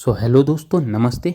Hello दोस्तों, नमस्ते।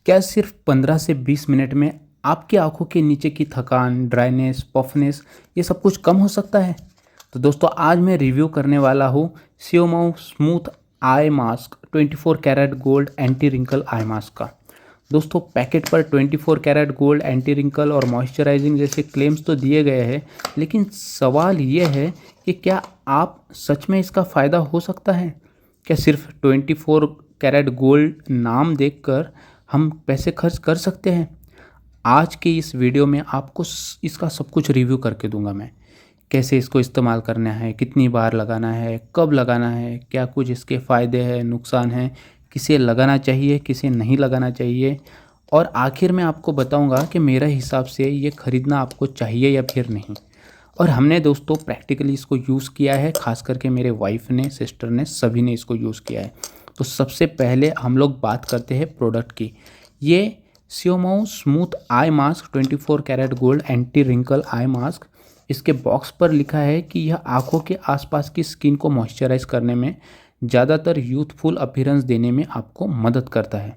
क्या सिर्फ 15 से 20 मिनट में आपकी आंखों के नीचे की थकान, ड्राइनेस, पफनेस ये सब कुछ कम हो सकता है? तो दोस्तों, आज मैं रिव्यू करने वाला हूँ सियोमाउ smooth eye mask 24 carat gold anti wrinkle eye mask का। दोस्तों, पैकेट पर 24 कैरेट गोल्ड एंटी रिंकल और मॉइस्चराइजिंग जैसे क्लेम्स तो दिए गए हैं, लेकिन सवाल ये है कि क्या आप सच में इसका फ़ायदा हो सकता है? क्या सिर्फ 24 कैरेट गोल्ड नाम देखकर हम पैसे खर्च कर सकते हैं? आज के इस वीडियो में आपको इसका सब कुछ रिव्यू करके दूंगा मैं। कैसे इसको इस्तेमाल करना है, कितनी बार लगाना है, कब लगाना है, क्या कुछ इसके फ़ायदे हैं, नुकसान हैं, किसे लगाना चाहिए, किसे नहीं लगाना चाहिए, और आखिर में आपको बताऊंगा कि मेरे हिसाब से ये ख़रीदना आपको चाहिए या फिर नहीं। और हमने दोस्तों प्रैक्टिकली इसको यूज़ किया है, ख़ास करके मेरे वाइफ ने, सिस्टर ने, सभी ने इसको यूज़ किया है। तो सबसे पहले हम लोग बात करते हैं प्रोडक्ट की। ये सियोमाउ smooth eye mask 24 carat gold anti wrinkle eye mask, इसके बॉक्स पर लिखा है कि यह आंखों के आसपास की स्किन को मॉइस्चराइज करने में, ज़्यादातर यूथफुल अपीयरेंस देने में आपको मदद करता है।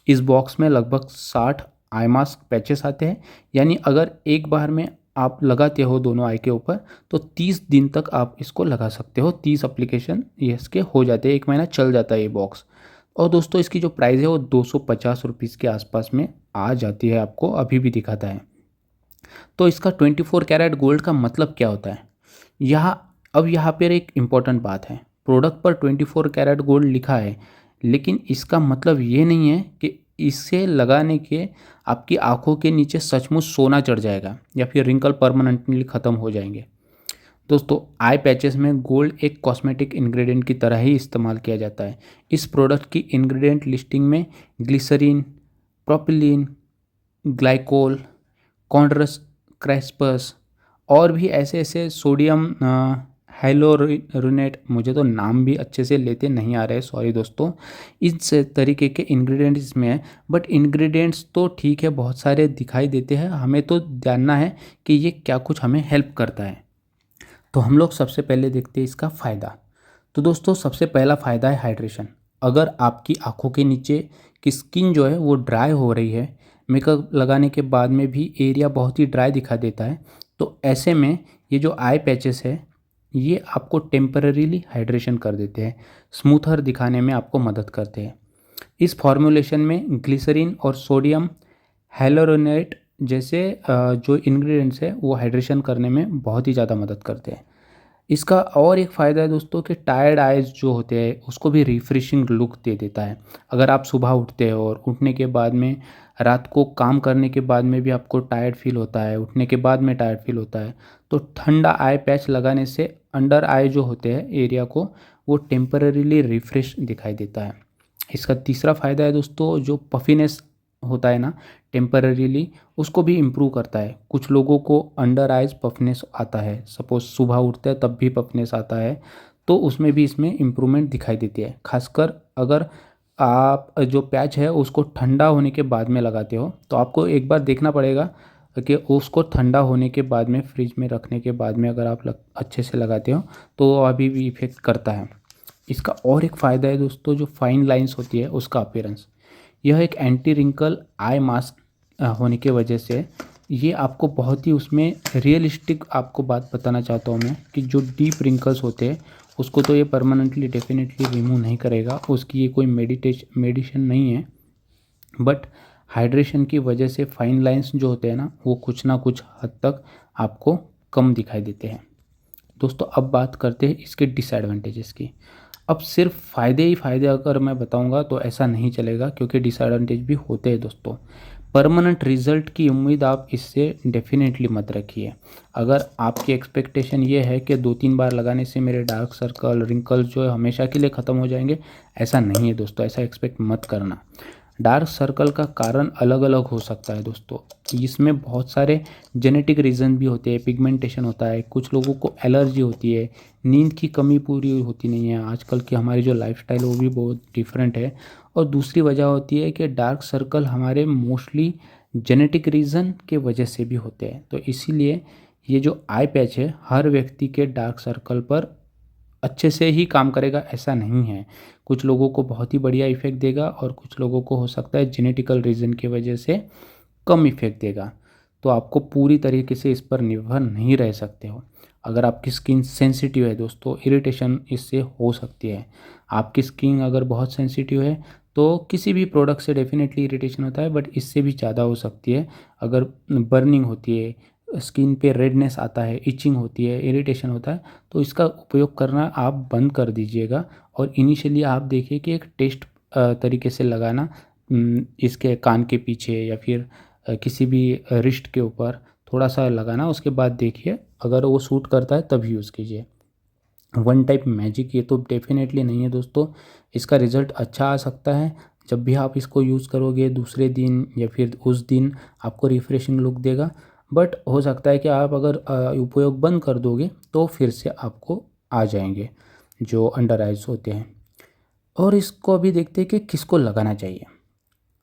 इस बॉक्स में लगभग 60 आई मास्क पैचेस आते हैं, यानी अगर एक बार में आप लगाते हो दोनों आई के ऊपर तो 30 दिन तक आप इसको लगा सकते हो। 30 एप्लीकेशन ये इसके हो जाते हैं, 1 महीना चल जाता है ये बॉक्स। और दोस्तों, इसकी जो प्राइस है वो 250 रुपीज़ के आसपास में आ जाती है, आपको अभी भी दिखाता है। तो इसका 24 कैरेट गोल्ड का मतलब क्या होता है? यहाँ पर एक इम्पॉर्टेंट बात है। प्रोडक्ट पर 24 कैरेट गोल्ड लिखा है, लेकिन इसका मतलब ये नहीं है कि इसे लगाने के आपकी आंखों के नीचे सचमुच सोना चढ़ जाएगा या फिर रिंकल परमानेंटली ख़त्म हो जाएंगे। दोस्तों, आई पैचेस में गोल्ड एक कॉस्मेटिक इंग्रेडिएंट की तरह ही इस्तेमाल किया जाता है। इस प्रोडक्ट की इंग्रेडिएंट लिस्टिंग में ग्लिसरीन, प्रोपिलीन, ग्लाइकोल, कॉन्ड्रस क्रैस्पस और भी ऐसे ऐसे सोडियम हाइलोरुनेट, मुझे तो नाम भी अच्छे से लेते नहीं आ रहे, सॉरी दोस्तों, इस तरीके के इंग्रेडिएंट्स इसमें है। बट इंग्रेडिएंट्स तो ठीक है, बहुत सारे दिखाई देते हैं, हमें तो जानना है कि ये क्या कुछ हमें हेल्प करता है। तो हम लोग सबसे पहले देखते हैं इसका फ़ायदा। तो दोस्तों, सबसे पहला फ़ायदा है हाइड्रेशन। अगर आपकी आंखों के नीचे की स्किन जो है वो ड्राई हो रही है, मेकअप लगाने के बाद में भी एरिया बहुत ही ड्राई दिखा देता है, तो ऐसे में ये जो आई पैचेस है ये आपको टेम्पररीली हाइड्रेशन कर देते हैं, स्मूथर दिखाने में आपको मदद करते हैं। इस फॉर्मूलेशन में ग्लिसरीन और सोडियम हाइलोरोनेट जैसे जो इंग्रेडिएंट्स है वो हाइड्रेशन करने में बहुत ही ज़्यादा मदद करते हैं। इसका और एक फ़ायदा है दोस्तों कि टायर्ड आइज़ जो होते हैं उसको भी रिफ्रेशिंग लुक दे देता है। अगर आप सुबह उठते हो और उठने के बाद में रात को काम करने के बाद में भी आपको टायर्ड फील होता है, उठने के बाद में टायर्ड फील होता है, तो ठंडा आई पैच लगाने से अंडर आई जो होते हैं एरिया को वो टेम्पररीली रिफ्रेश दिखाई देता है। इसका तीसरा फ़ायदा है दोस्तों, जो पफीनेस होता है ना टेम्पररीली, उसको भी इम्प्रूव करता है। कुछ लोगों को अंडर आइज पफनेस आता है, सपोज सुबह उठते हैं तब भी पफनेस आता है, तो उसमें भी इसमें इम्प्रूवमेंट दिखाई देती है। खासकर अगर आप जो पैच है उसको ठंडा होने के बाद में लगाते हो तो आपको एक बार देखना पड़ेगा कि उसको ठंडा होने के बाद में फ्रिज में रखने के बाद में अगर आप अच्छे से लगाते हो तो अभी भी इफ़ेक्ट करता है। इसका और एक फ़ायदा है दोस्तों, जो फाइन लाइंस होती है उसका अपीयरेंस। यह एक एंटी रिंकल आई मास्क होने की वजह से ये आपको बहुत ही उसमें रियलिस्टिक आपको बात बताना चाहता हूँ मैं कि जो डीप रिंकल्स होते हैं उसको तो ये परमानेंटली डेफिनेटली रिमूव नहीं करेगा, उसकी ये कोई मेडिसिन नहीं है। बट हाइड्रेशन की वजह से फाइन लाइंस जो होते हैं ना कुछ ना कुछ हद तक आपको कम दिखाई देते हैं। दोस्तों, अब बात करते हैं इसके डिसएडवांटेजेस की। अब सिर्फ फ़ायदे ही फ़ायदे अगर मैं बताऊंगा तो ऐसा नहीं चलेगा, क्योंकि डिसएडवांटेज भी होते हैं दोस्तों। परमानेंट रिजल्ट की उम्मीद आप इससे डेफिनेटली मत रखिए। अगर आपकी एक्सपेक्टेशन ये है कि 2-3 बार लगाने से मेरे डार्क सर्कल, रिंकल्स जो है हमेशा के लिए ख़त्म हो जाएंगे, ऐसा नहीं है दोस्तों, ऐसा एक्सपेक्ट मत करना। डार्क सर्कल का कारण अलग अलग हो सकता है दोस्तों, इसमें बहुत सारे जेनेटिक रीज़न भी होते हैं, पिगमेंटेशन होता है, कुछ लोगों को एलर्जी होती है, नींद की कमी पूरी होती नहीं है, आजकल की हमारी जो लाइफस्टाइल है वो भी बहुत डिफरेंट है। और दूसरी वजह होती है कि डार्क सर्कल हमारे मोस्टली जेनेटिक रीज़न के वजह से भी होते हैं। तो इसीलिए ये जो आई पैच है हर व्यक्ति के डार्क सर्कल पर अच्छे से ही काम करेगा ऐसा नहीं है। कुछ लोगों को बहुत ही बढ़िया इफ़ेक्ट देगा और कुछ लोगों को हो सकता है जेनेटिकल रीज़न की वजह से कम इफ़ेक्ट देगा। तो आपको पूरी तरीके से इस पर निर्भर नहीं रह सकते हो। अगर आपकी स्किन सेंसिटिव है दोस्तों, इरिटेशन इससे हो सकती है। आपकी स्किन अगर बहुत सेंसिटिव है तो किसी भी प्रोडक्ट से डेफिनेटली इरिटेशन होता है, बट इससे भी ज़्यादा हो सकती है। अगर बर्निंग होती है, स्किन पे रेडनेस आता है, इचिंग होती है, इरिटेशन होता है, तो इसका उपयोग करना आप बंद कर दीजिएगा। और इनिशियली आप देखिए कि एक टेस्ट तरीके से लगाना, इसके कान के पीछे या फिर किसी भी रिस्ट के ऊपर थोड़ा सा लगाना। उसके बाद देखिए अगर वो सूट करता है तब यूज़ कीजिए। वन टाइप मैजिक ये तो डेफिनेटली नहीं है दोस्तों। इसका रिज़ल्ट अच्छा आ सकता है, जब भी आप इसको यूज़ करोगे दूसरे दिन या फिर उस दिन आपको रिफ़्रेशिंग लुक देगा। बट हो सकता है कि आप अगर उपयोग बंद कर दोगे तो फिर से आपको आ जाएंगे जो अंडर आइज़ होते हैं। और इसको अभी देखते हैं कि किसको लगाना चाहिए।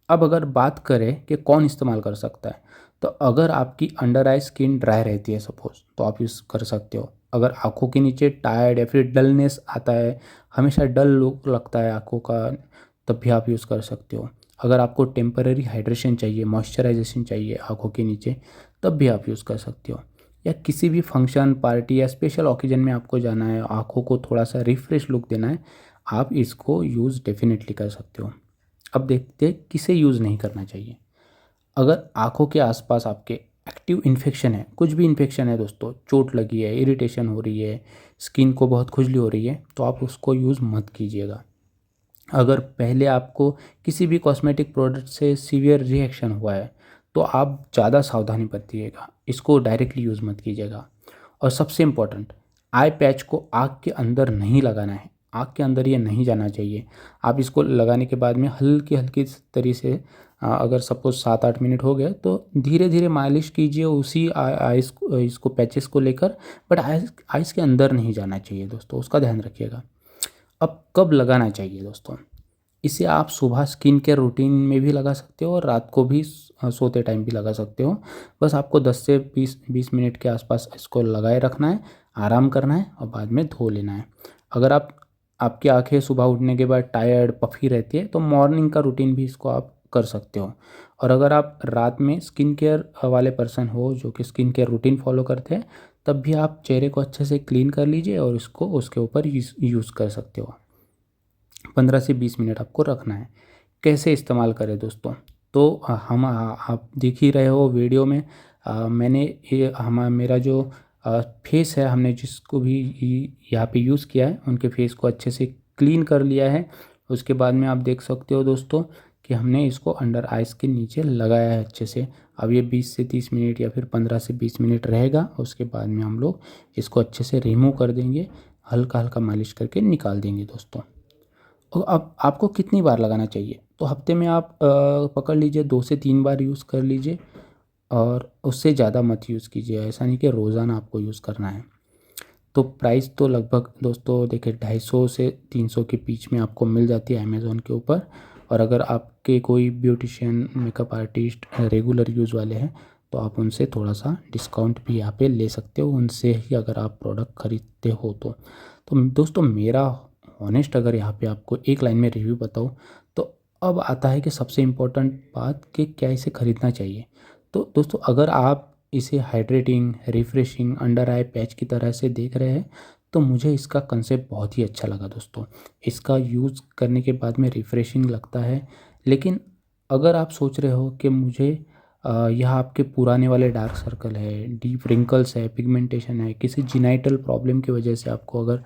अब अगर बात करें कि कौन इस्तेमाल कर सकता है, तो अगर आपकी अंडर आई स्किन ड्राई रहती है सपोज़, तो आप यूज़ कर सकते हो। अगर आँखों के नीचे टायर्ड या फिर डलनेस आता है, हमेशा डल लुक लगता है आँखों का, तब भी आप यूज़ कर सकते हो। अगर आपको टेम्पररी हाइड्रेशन चाहिए, मॉइस्चराइजेशन चाहिए आँखों के नीचे, तब भी आप यूज़ कर सकते हो। या किसी भी फंक्शन, पार्टी या स्पेशल ओकेजन में आपको जाना है, आँखों को थोड़ा सा रिफ़्रेश लुक देना है, आप इसको यूज़ डेफ़िनेटली कर सकते हो। अब देखते हैं किसे यूज़ नहीं करना चाहिए। अगर आँखों के आसपास आपके एक्टिव इन्फेक्शन है, कुछ भी इन्फेक्शन है दोस्तों, चोट लगी है, इरिटेशन हो रही है, स्किन को बहुत खुजली हो रही है, तो आप उसको यूज़ मत कीजिएगा। अगर पहले आपको किसी भी कॉस्मेटिक प्रोडक्ट से सीवियर रिएक्शन हुआ है, तो आप ज़्यादा सावधानी बरतिएगा, इसको डायरेक्टली यूज़ मत कीजिएगा। और सबसे इम्पोर्टेंट, आई पैच को आँख के अंदर नहीं लगाना है, आँख के अंदर ये नहीं जाना चाहिए। आप इसको लगाने के बाद में हल्की हल्की तरीके से अगर सपोज़ 7-8 मिनट हो गए तो धीरे धीरे मालिश कीजिए उसी आइस इसको पैचेस को लेकर। बट आइस आइस के अंदर नहीं जाना चाहिए दोस्तों, उसका ध्यान रखिएगा। अब कब लगाना चाहिए दोस्तों? इसे आप सुबह स्किन केयर रूटीन में भी लगा सकते हो और रात को भी सोते टाइम भी लगा सकते हो। बस आपको 10 से 20 मिनट के आसपास इसको लगाए रखना है, आराम करना है और बाद में धो लेना है। अगर आपकी आंखें सुबह उठने के बाद टायर्ड, पफ़ी रहती है, तो मॉर्निंग का रूटीन भी इसको आप कर सकते हो। और अगर आप रात में स्किन केयर वाले पर्सन हो जो कि स्किन केयर रूटीन फॉलो करते हैं, तब भी आप चेहरे को अच्छे से क्लीन कर लीजिए और इसको उसके ऊपर यूज़ कर सकते हो। 15 से 20 मिनट आपको रखना है। कैसे इस्तेमाल करें दोस्तों? तो आप देख ही रहे हो वीडियो में, मैंने ये मेरा जो फेस है, हमने जिसको भी यहाँ पे यूज़ किया है उनके फेस को अच्छे से क्लीन कर लिया है। उसके बाद में आप देख सकते हो दोस्तों कि हमने इसको अंडर आइज़ के नीचे लगाया है अच्छे से। अब ये 20 से 30 मिनट या फिर 15 से 20 मिनट रहेगा। उसके बाद में हम लोग इसको अच्छे से रिमूव कर देंगे, हल्का हल्का मालिश करके निकाल देंगे दोस्तों। और अब आपको कितनी बार लगाना चाहिए? तो हफ्ते में आप पकड़ लीजिए 2 से 3 बार यूज़ कर लीजिए और उससे ज़्यादा मत यूज़ कीजिए। ऐसा नहीं कि रोज़ाना आपको यूज़ करना है। तो प्राइस तो लगभग दोस्तों देखिए 250 से 300 के बीच में आपको मिल जाती है अमेज़न के ऊपर। और अगर आपके कोई beautician, makeup artist regular use वाले हैं, तो आप उनसे थोड़ा-सा डिस्काउंट भी यहाँ पे ले सकते हो, उनसे ही अगर आप प्रोडक्ट खरीदते हो तो। तो दोस्तों मेरा ऑनेस्ट अगर यहाँ पे आपको एक लाइन में रिव्यू बताऊँ, तो अब आता है कि सबसे इम्पोर्टेंट बात कि क्या इसे खरीदना चाहिए। तो दोस्तों अगर आप इसे हाइड्रेटिंग, रिफ्रेशिंग, अंडर आई पैच की तरह से देख रहे हैं, तो मुझे इसका कंसेप्ट बहुत ही अच्छा लगा दोस्तों। इसका यूज़ करने के बाद में रिफ्रेशिंग लगता है। लेकिन अगर आप सोच रहे हो कि मुझे यह आपके पुराने वाले डार्क सर्कल है, डीप रिंकल्स है, पिगमेंटेशन है, किसी जीनाइटल प्रॉब्लम की वजह से आपको अगर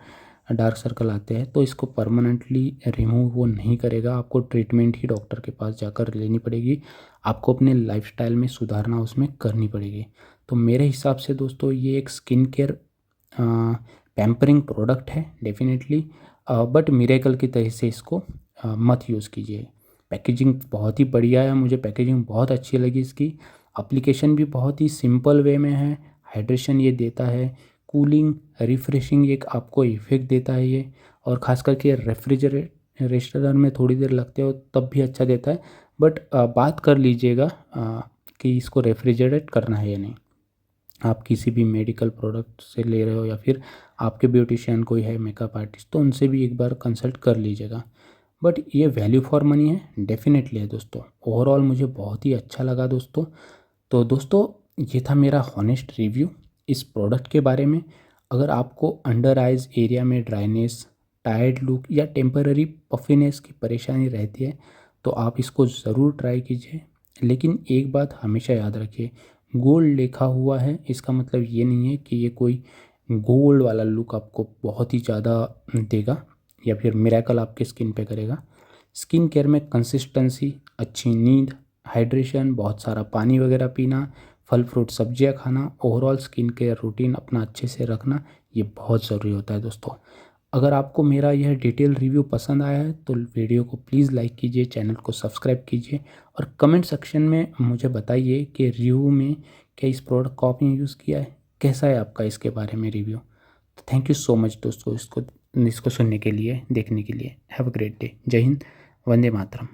डार्क सर्कल आते हैं, तो इसको परमानेंटली रिमूव वो नहीं करेगा। आपको ट्रीटमेंट ही डॉक्टर के पास जाकर लेनी पड़ेगी। आपको अपने लाइफ़स्टाइल में सुधारना उसमें करनी पड़ेगी। तो मेरे हिसाब से दोस्तों ये एक स्किन केयर पैम्परिंग प्रोडक्ट है डेफ़िनेटली, बट मिरेकल की तरह से इसको मत यूज़ कीजिए। पैकेजिंग बहुत ही बढ़िया है, मुझे पैकेजिंग बहुत अच्छी लगी इसकी। एप्लीकेशन भी बहुत ही सिंपल वे में है, हाइड्रेशन ये देता है, कूलिंग, रिफ्रेशिंग एक आपको इफ़ेक्ट देता है ये। और ख़ास करके रेस्टोरेंट में थोड़ी देर लगते हो तब भी अच्छा देता है। बट बात कर लीजिएगा कि इसको रेफ्रिजरेट करना है या नहीं। आप किसी भी मेडिकल प्रोडक्ट से ले रहे हो या फिर आपके ब्यूटिशियन कोई है मेकअप आर्टिस्ट, तो उनसे भी एक बार कंसल्ट कर लीजिएगा। बट ये वैल्यू फॉर मनी है, डेफिनेटली है दोस्तों। ओवरऑल मुझे बहुत ही अच्छा लगा दोस्तों। तो दोस्तों ये था मेरा हॉनेस्ट रिव्यू इस प्रोडक्ट के बारे में। अगर आपको अंडर आइज एरिया में ड्राइनेस, टायर्ड लुक या टेम्पररी पफिनेस की परेशानी रहती है तो आप इसको ज़रूर ट्राई कीजिए। लेकिन एक बात हमेशा याद रखिए, गोल्ड लिखा हुआ है इसका मतलब ये नहीं है कि ये कोई गोल्ड वाला लुक आपको बहुत ही ज़्यादा देगा या फिर मिरेकल आपके स्किन पे करेगा। स्किन केयर में कंसिस्टेंसी, अच्छी नींद, हाइड्रेशन, बहुत सारा पानी वगैरह पीना, फल फ्रूट सब्जियां खाना, ओवरऑल स्किन केयर रूटीन अपना अच्छे से रखना, ये बहुत ज़रूरी होता है दोस्तों। अगर आपको मेरा यह डिटेल रिव्यू पसंद आया है तो वीडियो को प्लीज़ लाइक कीजिए, चैनल को सब्सक्राइब कीजिए और कमेंट सेक्शन में मुझे बताइए कि रिव्यू में क्या इस प्रोडक्ट को आपने यूज़ किया है, कैसा है आपका इसके बारे में रिव्यू। तो थैंक यू सो मच दोस्तों इसको सुनने के लिए, देखने के लिए। Have a great day. जय हिंद, वंदे मातरम।